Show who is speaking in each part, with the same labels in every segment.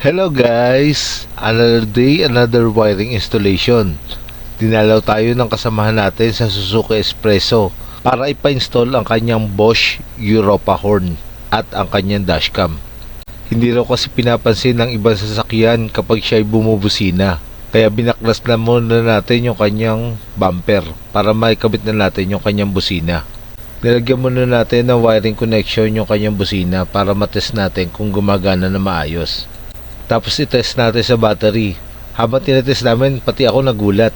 Speaker 1: Hello guys! Another day, another wiring installation. Dinalaw tayo ng kasamahan natin sa Suzuki Espresso para ipa-install ang kanyang Bosch Europa horn at ang kanyang dashcam. Hindi raw kasi pinapansin ng ibang sasakyan kapag siya ay bumubusina. Kaya binaklas na muna natin yung kanyang bumper para maikabit na natin yung kanyang busina. Nilagyan muna natin ng wiring connection yung kanyang busina para matest natin kung gumagana na maayos. Tapos i-test natin sa battery. Habang tinetest namin, pati ako nagulat.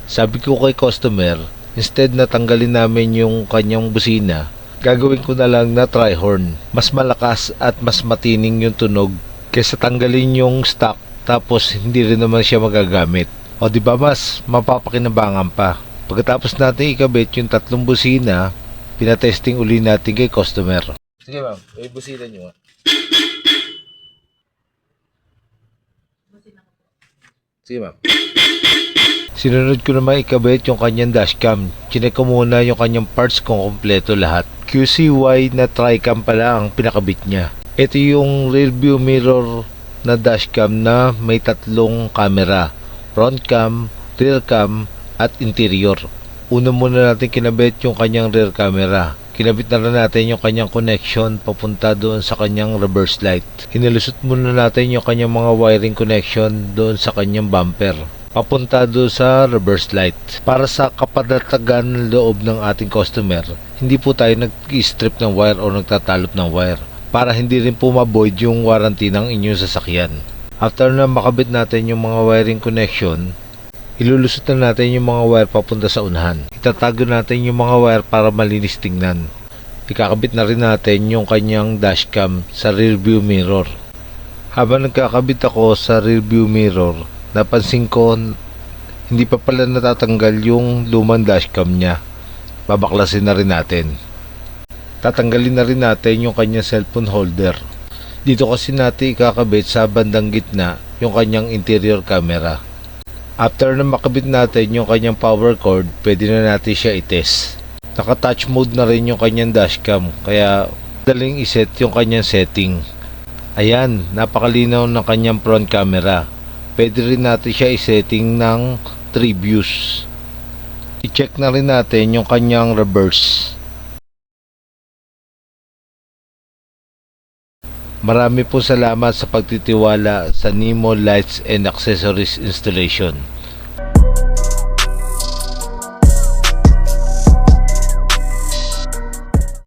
Speaker 1: Sabi ko kay customer, instead na tanggalin namin yung kanyang busina, gagawin ko na lang na tri-horn. Mas malakas at mas matining yung tunog kaysa tanggalin yung stock tapos hindi rin naman siya magagamit. O di ba mas mapapakinabangan pa. Pagkatapos natin ikabit yung tatlong busina, pinatesting uli natin kay customer. Sige ma'am, may busina nyo. Sige ma'am. Sinunod ko naman ikabit yung kanyang dashcam. Chinek ko muna yung kanyang parts kung kompleto lahat. QCY na tricam pala ang pinakabit niya. Ito yung rear view mirror na dashcam na may tatlong camera. Front cam, rear cam, at interior. Una muna natin kinabit yung kanyang rear camera. Kinabit na rin natin yung kanyang connection papunta doon sa kanyang reverse light. Hinilusot muna natin yung kanyang mga wiring connection doon sa kanyang bumper papunta doon sa reverse light. Para sa kapadatagan ng loob ng ating customer, hindi po tayo nag-strip ng wire o nagtatalop ng wire para hindi rin po ma-void yung warranty ng inyong sasakyan. After na makabit natin yung mga wiring connection, ilulusot na natin yung mga wire papunta sa unahan. Itatago natin yung mga wire para malinis tingnan. Ikakabit na rin natin yung kanyang dashcam sa rear view mirror. Habang nagkakabit ako sa rear view mirror, napansin ko hindi pa pala natatanggal yung lumang dashcam niya. Babaklasin na rin natin. Tatanggalin na rin natin yung kanyang cellphone holder. Dito kasi natin ikakabit sa bandang gitna yung kanyang interior camera. After na makabit natin yung kanyang power cord, pwede na natin siya i-test. Naka-touch mode na rin yung kanyang dashcam, kaya daling iset yung kanyang setting. Ayan, napakalinaw ng kanyang front camera. Pwede rin natin siya i-setting ng 3 views. I-check na rin natin yung kanyang reverse. Marami po salamat sa pagtitiwala sa Nemo Lights and Accessories Installation.